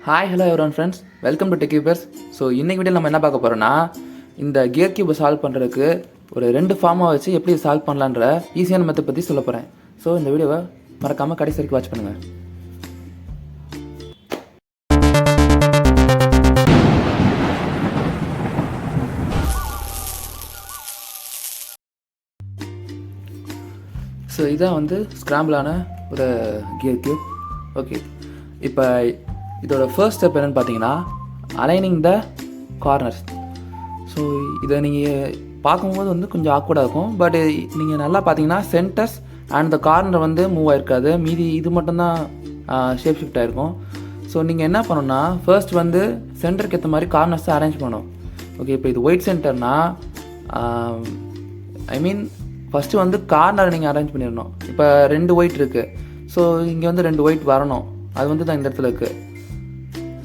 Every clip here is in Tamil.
Hi hello everyone friends, welcome to tech cubers. So இன்றைக்கி வீடியோ நம்ம என்ன பார்க்க போகிறோன்னா, இந்த கியர் கியூபை சால்வ் பண்ணுறதுக்கு ஒரு 2 ஃபார்மாக வச்சு எப்படி சால்வ் பண்ணலான்ற ஈஸியான மெத்தட் பற்றி சொல்ல போகிறேன். ஸோ இந்த வீடியோவை மறக்காமல் கடைசி வரைக்கும் வாட்ச் பண்ணுங்கள். ஸோ இதான் வந்து ஸ்க்ராம்பிளான ஒரு கியர் கியூப். ஓகே, இப்போ இதோட ஃபர்ஸ்ட் ஸ்டெப் என்னென்னு பார்த்தீங்கன்னா, அலைனிங் த கார்னர்ஸ். ஸோ இதை நீங்கள் பார்க்கும்போது வந்து கொஞ்சம் ஆக்வர்டாக இருக்கும். பட் நீங்கள் நல்லா பார்த்தீங்கன்னா சென்டர்ஸ் அண்ட் த கார்னர் வந்து மூவ் ஆகிருக்காது, மீதி இது மட்டும்தான் ஷேப் ஷிஃப்ட் ஆகிருக்கும். ஸோ நீங்கள் என்ன பண்ணணும்னா, ஃபர்ஸ்ட் வந்து சென்டருக்கு ஏற்ற மாதிரி கார்னர்ஸை அரேஞ்ச் பண்ணணும். ஓகே, இப்போ இது ஒயிட் சென்டர்னா ஃபஸ்ட்டு வந்து கார்னரை நீங்கள் அரேஞ்ச் பண்ணிடணும். இப்போ 2 ஒயிட் இருக்குது, ஸோ இங்கே வந்து 2 ஒயிட் வரணும். அது வந்து தான் இந்த இடத்துல இருக்குது.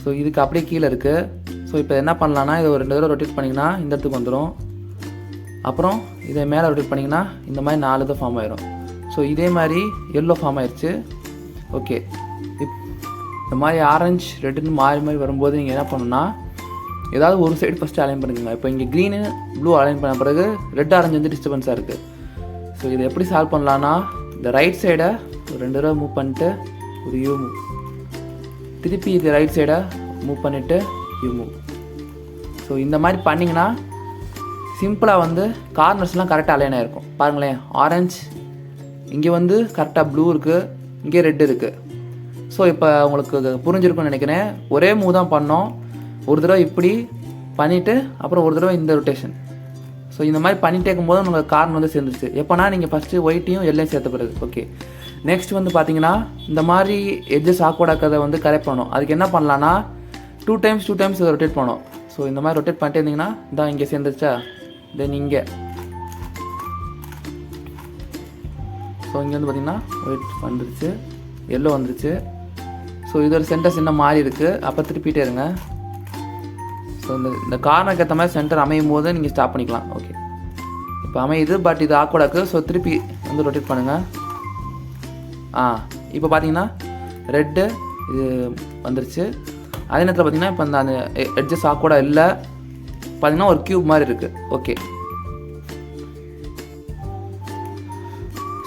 ஸோ இதுக்கு அப்படியே கீழே இருக்குது. ஸோ இப்போ என்ன பண்ணலான்னா, இதை ஒரு 2 தடவை ரொட்டேட் பண்ணிங்கன்னா இந்த இடத்துக்கு வந்துடும். அப்புறம் இதை மேலே ரொட்டேட் பண்ணிங்கன்னா இந்த மாதிரி 4 தான் ஃபார்ம் ஆயிரும். ஸோ இதே மாதிரி எல்லோ ஃபார்ம் ஆயிடுச்சு. ஓகே, இந்த மாதிரி ஆரஞ்சு ரெட்டுன்னு மாறி வரும்போது நீங்கள் என்ன பண்ணணும்னா, ஏதாவது ஒரு சைடு ஃபஸ்ட்டு அலைன் பண்ணிக்கோங்க. இப்போ இங்கே க்ரீனு ப்ளூ அலைன் பண்ண பிறகு ரெட் ஆரஞ்சு வந்து டிஸ்டர்பன்ஸாக இருக்குது. ஸோ இதை எப்படி சால்வ் பண்ணலான்னா, இந்த ரைட் சைடை ஒரு 2 தடவை மூவ் பண்ணிட்டு ஒரு யூ மூவ், திருப்பி இது ரைட் சைடை மூவ் பண்ணிவிட்டு யூ மூவ். ஸோ இந்த மாதிரி பண்ணிங்கன்னா சிம்பிளாக வந்து கார்னர்ஸ்லாம் கரெக்டாக அலைன் ஆகிருக்கும். பாருங்களேன், ஆரஞ்சு இங்கே வந்து கரெக்டாக ப்ளூ இருக்குது, இங்கே ரெட் இருக்குது. ஸோ இப்போ உங்களுக்கு புரிஞ்சிருக்கும்னு நினைக்கிறேன். ஒரே மூவ் தான் பண்ணோம். ஒரு தடவை இப்படி பண்ணிவிட்டு அப்புறம் ஒரு தடவை இந்த ரொட்டேஷன். ஸோ இந்த மாதிரி பண்ணிகிட்டே இருக்கும்போது உங்களுக்கு கார்னர் வந்து சேர்ந்துருச்சு. எப்போனா நீங்கள் ஃபஸ்ட்டு ஒயிட்டையும் எல்லையும் சேர்த்த பிறகு. ஓகே, நெக்ஸ்ட் வந்து பார்த்தீங்கன்னா, இந்த மாதிரி எட்ஜஸ் ஆக்வர்டாக்கிறத வந்து கரெக்ட் பண்ணணும். அதுக்கு என்ன பண்ணலான்னா, 2 டைம்ஸ் இதை ரொட்டேட் பண்ணணும். ஸோ இந்த மாதிரி ரொட்டேட் பண்ணிட்டே இருந்தீங்கன்னா இதான் இங்கே சேர்ந்துருச்சா, தென் இங்கே. ஸோ இங்கே வந்து பார்த்தீங்கன்னா ஒயிட் வந்துருச்சு, எல்லோ வந்துருச்சு. ஸோ இதோட சென்டர்ஸ் இன்னும் மாறி இருக்குது. அப்போ திருப்பிகிட்டே இருங்க. ஸோ இந்த கார்னருக்கு ஏற்ற மாதிரி சென்டர் அமையும் போது நீங்கள் ஸ்டாப் பண்ணிக்கலாம். ஓகே, இப்போ அமையுது, பட் இது ஆக்வர்டாக்கு. ஸோ திருப்பி வந்து ரொட்டேட் பண்ணுங்கள். இப்போ பார்த்தீங்கன்னா ரெட்டு இது வந்துருச்சு. அதே நேரத்தில் பார்த்தீங்கன்னா இப்போ அந்த எட்ஜஸ் ஆக்வர்டாக இல்லை, பார்த்தீங்கன்னா ஒரு க்யூப் மாதிரி இருக்குது. ஓகே,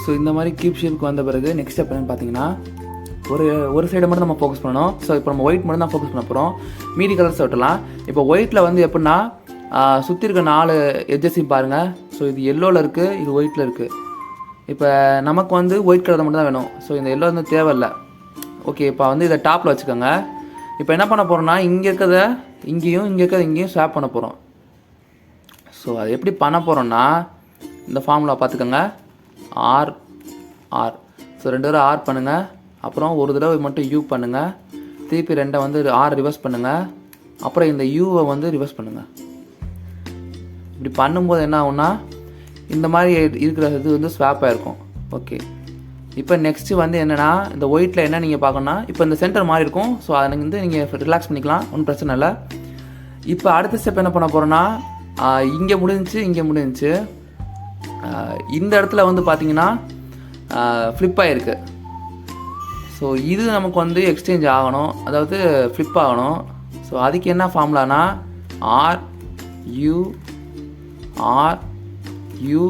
ஸோ இந்த மாதிரி க்யூப் ஷேப்புக்கு வந்த பிறகு நெக்ஸ்ட் ஸ்டெப் என்னென்னு பார்த்தீங்கன்னா, ஒரு சைடை மட்டும் நம்ம ஃபோக்கஸ் பண்ணணும். ஸோ இப்போ நம்ம ஒயிட் மட்டும் தான் ஃபோக்கஸ் பண்ண போகிறோம், மீதி கலர்ஸ் விட்டலாம். இப்போ ஒயிட்டில் வந்து எப்படின்னா, சுற்றி இருக்க 4 எட்ஜஸையும் பாருங்கள். ஸோ இது எல்லோவில் இருக்குது, இது ஒயிட்டில் இருக்குது. இப்போ நமக்கு வந்து ஒயிட் கலர் மட்டும் தான் வேணும். ஸோ இந்த எல்லோ வந்து தேவையில்லை. ஓகே, இப்போ வந்து இதை டாப்பில் வச்சுக்கோங்க. இப்போ என்ன பண்ண போகிறோம்னா, இங்கே இருக்கிறத இங்கேயும் இங்கே இருக்கிறத இங்கேயும் ஸ்வாப் பண்ண போகிறோம். ஸோ அது எப்படி பண்ண போகிறோன்னா, இந்த ஃபார்முலா பார்த்துக்கோங்க, ஆர் ஆர். ஸோ 2 தடவை ஆர் பண்ணுங்கள், அப்புறம் ஒரு தடவை மட்டும் யூ பண்ணுங்கள், திருப்பி 2 வந்து ஆர் ரிவர்ஸ் பண்ணுங்கள், அப்புறம் இந்த யூவை வந்து ரிவர்ஸ் பண்ணுங்கள். இப்படி பண்ணும்போது என்ன ஆகும்னா, இந்த மாதிரி இருக்கிற இது வந்து ஸ்வாப்பாக இருக்கும். ஓகே, இப்போ நெக்ஸ்ட்டு வந்து என்னென்னா, இந்த ஒயிட்டில் என்ன நீங்கள் பார்க்கணுன்னா, இப்போ இந்த சென்டர் மாதிரி இருக்கும். ஸோ அதை வந்து நீங்கள் ரிலாக்ஸ் பண்ணிக்கலாம், ஒன்றும் பிரச்சனை இல்லை. இப்போ அடுத்த ஸ்டெப் என்ன பண்ண போகிறோன்னா, இங்கே முடிஞ்சிச்சு. இந்த இடத்துல வந்து பார்த்தீங்கன்னா ஃப்ளிப் ஆகிருக்கு. ஸோ இது நமக்கு வந்து எக்ஸ்சேஞ்ச் ஆகணும், அதாவது ஃப்ளிப் ஆகணும். ஸோ அதுக்கு என்ன ஃபார்முலானா, R U R U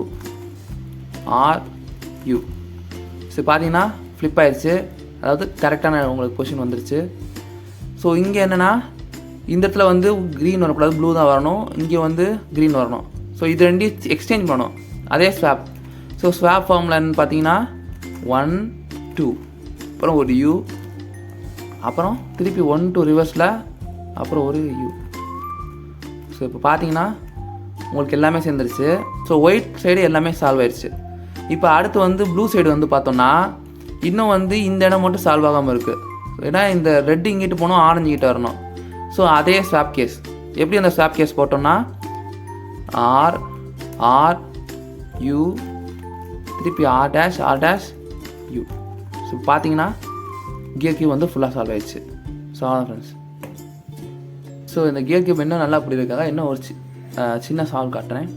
R U. So பார்த்தீங்கன்னா ஃப்ளிப் ஆயிடுச்சு, அதாவது கரெக்டான உங்களுக்கு பொசிஷன் வந்துருச்சு. ஸோ இங்கே என்னென்னா, இந்த இடத்துல வந்து க்ரீன் வரக்கூடாது, ப்ளூ தான் வரணும். இங்கே வந்து க்ரீன் வரணும். ஸோ இது 2 எக்ஸ்சேஞ்ச் பண்ணணும், அதே ஸ்வாப். ஸோ ஸ்வாப் ஃபார்முலா என்னன்னு பார்த்தீங்கன்னா 1 2, அப்புறம் ஒரு யூ, அப்புறம் திருப்பி 1 2 ரிவர்ஸில், அப்புறம் ஒரு யூ. ஸோ இப்போ பார்த்தீங்கன்னா உங்களுக்கு எல்லாமே சேர்ந்துருச்சு. ஸோ ஒயிட் சைடு எல்லாமே சால்வ் ஆயிடுச்சு. இப்போ அடுத்து வந்து ப்ளூ சைடு வந்து பார்த்தோம்னா, இன்னும் வந்து இந்த இடம் மட்டும் சால்வ் ஆகாமல் இருக்குது. ஏன்னா இந்த ரெட் இங்கிட்டு போகணும், ஆரஞ்சு கிட்ட வரணும். ஸோ அதே ஸ்வாப் கேஸ். எப்படி அந்த ஸ்வாப் கேஸ் போட்டோம்னா, ஆர் ஆர் யூ, திருப்பி ஆர் டேஷ் யூ. ஸோ பார்த்தீங்கன்னா கியர் கியூப் வந்து ஃபுல்லாக சால்வ் ஆயிடுச்சு. ஸோ அதான் ஃப்ரெண்ட்ஸ். ஸோ இந்த கியர் கியூப் இன்னும் நல்லா அப்படி இருக்காங்க. இன்னும் ஒரு சின்ன சால்வ் காட்டுறேன்.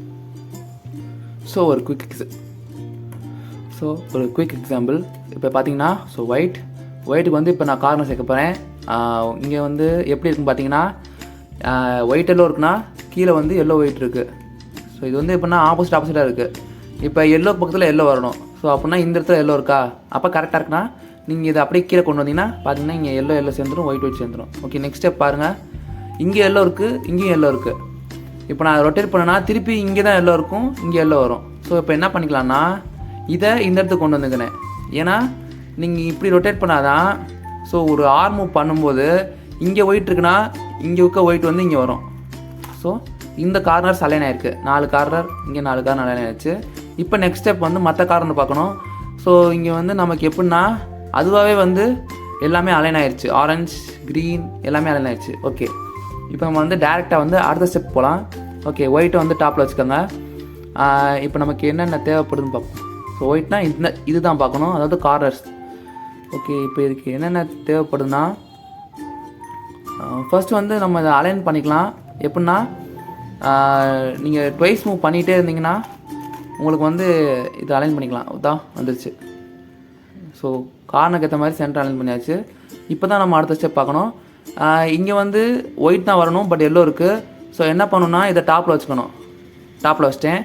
ஸோ ஒரு குயிக் எக்ஸாம்பிள் இப்போ பார்த்தீங்கன்னா, ஸோ ஒயிட்டுக்கு வந்து இப்போ நான் கார்னர் சேர்க்க போகிறேன். இங்கே வந்து எப்படி இருக்குன்னு பார்த்தீங்கன்னா ஒயிட் எல்லோ இருக்குன்னா கீழே வந்து எல்லோ ஒயிட் இருக்குது. ஸோ இது வந்து எப்படின்னா ஆப்போசிட்டாக இருக்குது. இப்போ எல்லோ பக்கத்தில் எல்லோ வரணும். ஸோ அப்படின்னா இந்த இடத்துல எல்லோ இருக்கா, அப்போ கரெக்டாக இருக்குன்னா நீங்கள் இதை அப்படியே கீழே கொண்டு வந்தீங்கன்னா பார்த்தீங்கன்னா இங்கே எல்லோ சேர்ந்துடும், ஒயிட் சேர்ந்துடும். ஓகே, நெக்ஸ்ட் ஸ்டெப் பாருங்கள். இங்கே எல்லோ இருக்குது, இங்கேயும் எல்லோ இருக்குது. இப்போ நான் ரொட்டேட் பண்ணேன்னா திருப்பி இங்கே தான் எல்லோ இருக்கும், இங்கே எல்லோ வரும். ஸோ இப்போ என்ன பண்ணிக்கலாம்னா இதை இந்த இடத்துக்கு கொண்டு வந்துக்கினேன். ஏன்னா நீங்கள் இப்படி ரொட்டேட் பண்ணாதான் ஸோ ஒரு ஆர் மூவ் பண்ணும்போது இங்கே ஒயிட் இருக்குன்னா இங்கே இருக்க ஒயிட் வந்து இங்கே வரும். ஸோ இந்த கார்னர்ஸ் அலைன் ஆயிருக்கு, 4 கார்னர், இங்கே 4 கார்னர் அலைன் ஆயிடுச்சு. இப்போ நெக்ஸ்ட் ஸ்டெப் வந்து மற்ற கார்னர் பார்க்கணும். ஸோ இங்கே வந்து நமக்கு எப்படின்னா அதுவாகவே வந்து எல்லாமே அலைன் ஆயிடுச்சு, ஆரஞ்சு க்ரீன் எல்லாமே அலைன் ஆயிடுச்சு. ஓகே, இப்போ நம்ம வந்து டேரெக்டாக வந்து அடுத்த ஸ்டெப் போகலாம். ஓகே, ஒயிட்டை வந்து டாப்பில் வச்சுக்கோங்க. இப்போ நமக்கு என்னென்ன தேவைப்படுதுன்னு பார்ப்போம். ஸோ ஒயிட்னா இது தான் பார்க்கணும், அதாவது கார்னர்ஸ். ஓகே, இப்போ இதுக்கு என்னென்ன தேவைப்படுதுன்னா ஃபர்ஸ்ட் வந்து நம்ம இதை அலைன் பண்ணிக்கலாம். எப்படின்னா நீங்கள் ட்வைஸ் மூவ் பண்ணிகிட்டே இருந்தீங்கன்னா உங்களுக்கு வந்து இது அலைன் பண்ணிக்கலாம். தான் வந்துருச்சு. ஸோ கார்னருக்கு ஏற்ற மாதிரி சென்டர் அலைன் பண்ணியாச்சு. இப்போ தான் நம்ம அடுத்த ஸ்டெப் பார்க்கணும். இங்கே வந்து ஒயிட் தான் வரணும், பட் எல்லோ இருக்குது. ஸோ என்ன பண்ணணும்னா இதை டாப்பில் வச்சுக்கணும். டாப்பில் வச்சிட்டேன்.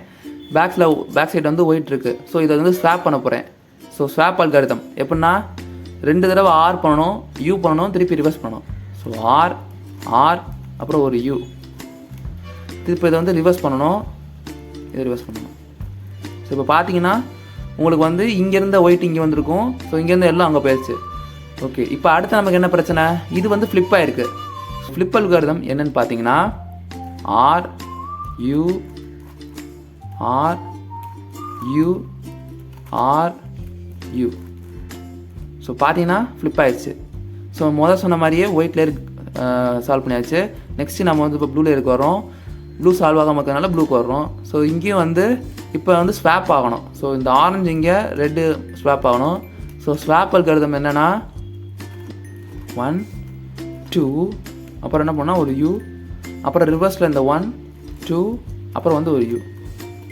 பேக் சைடு வந்து ஒயிட் இருக்குது. ஸோ இதை வந்து ஸ்வாப் பண்ண போகிறேன். ஸோ ஸ்வாப் அல்காரிதம் எப்படின்னா 2 தடவை ஆர் பண்ணணும், யூ பண்ணணும், திருப்பி ரிவர்ஸ் பண்ணணும். ஸோ ஆர் அப்புறம் ஒரு யூ, திருப்பி இதை வந்து ரிவர்ஸ் பண்ணணும், இதை ரிவர்ஸ் பண்ணணும். ஸோ இப்போ பார்த்தீங்கன்னா உங்களுக்கு வந்து இங்கேருந்த ஒயிட் இங்கே வந்திருக்கும். ஸோ இங்கேருந்து எல்லாம் அங்கே போயிடுச்சு. ஓகே, இப்போ அடுத்து நமக்கு என்ன பிரச்சனை, இது வந்து ஃப்ளிப் ஆகிருக்கு. ஃப்ளிப் அல்காரிதம் என்னன்னு பார்த்தீங்கன்னா ஆர் யூ ஸோ பார்த்தீங்கன்னா ஃப்ளிப் ஆயிடுச்சு. ஸோ முதல் சொன்ன மாதிரியே ஒயிட் லேயர் சால்வ் பண்ணியாச்சு. நெக்ஸ்ட்டு நம்ம வந்து இப்போ ப்ளூ லேயருக்கு வரோம். ப்ளூ சால்வ் ஆகாமல் இருக்கிறதுனால ப்ளூக்கு வர்றோம். ஸோ இங்கேயும் வந்து இப்போ வந்து ஸ்வாப் ஆகணும். ஸோ இந்த ஆரஞ்சு இங்கே ரெட்டு ஸ்வாப் ஆகணும். ஸோ ஸ்வாப் அல்காரிதம் என்னென்னா 1 2 அப்புறம் என்ன பண்ணால் ஒரு யூ, அப்புறம் ரிவர்ஸில் இந்த 1 2 அப்புறம் வந்து ஒரு யூ.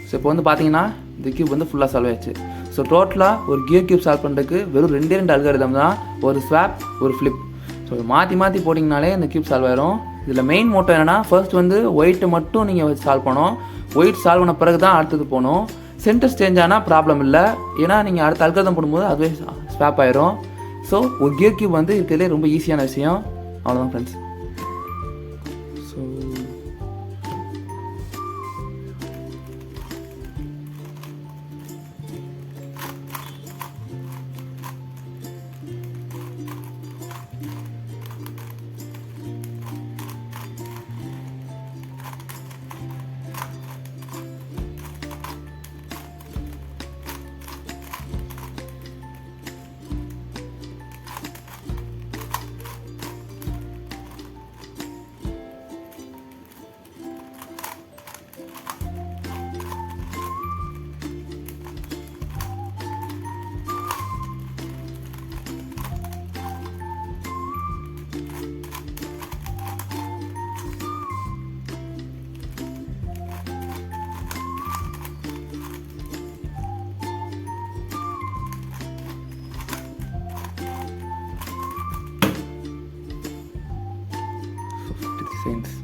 ஸோ இப்போ வந்து பார்த்தீங்கன்னா இந்த கியூப் வந்து ஃபுல்லாக சால்வ் ஆயிடுச்சு. ஸோ டோட்டலாக ஒரு கியர் கியூப் சால்வ் பண்ணுறதுக்கு வெறும் 2 அல்காரிதம் தான், ஒரு ஸ்வாப் ஒரு ஃப்ளிப். ஸோ மாற்றி போட்டிங்கனாலே இந்த கியூப் சால்வ் ஆயிரும். இதில் மெயின் மோட்டோ என்னென்னா ஃபர்ஸ்ட் வந்து ஒயிட்டை மட்டும் நீங்கள் சால்வ் பண்ணணும். ஒயிட் சால்வ் பண்ண பிறகு தான் அடுத்தது போகணும். சென்டர் சேஞ்ச் ஆனால் ப்ராப்ளம் இல்லை, ஏன்னா நீங்கள் அடுத்த அல்காரிதம் போடும்போது அதுவே ஸ்வாப் ஆயிரும். ஸோ ஒரு கியர் கியூப் வந்து இருக்கிறதுலே ரொம்ப ஈஸியான விஷயம். அவ்வளோதான் ஃப்ரெண்ட்ஸ். So seconds.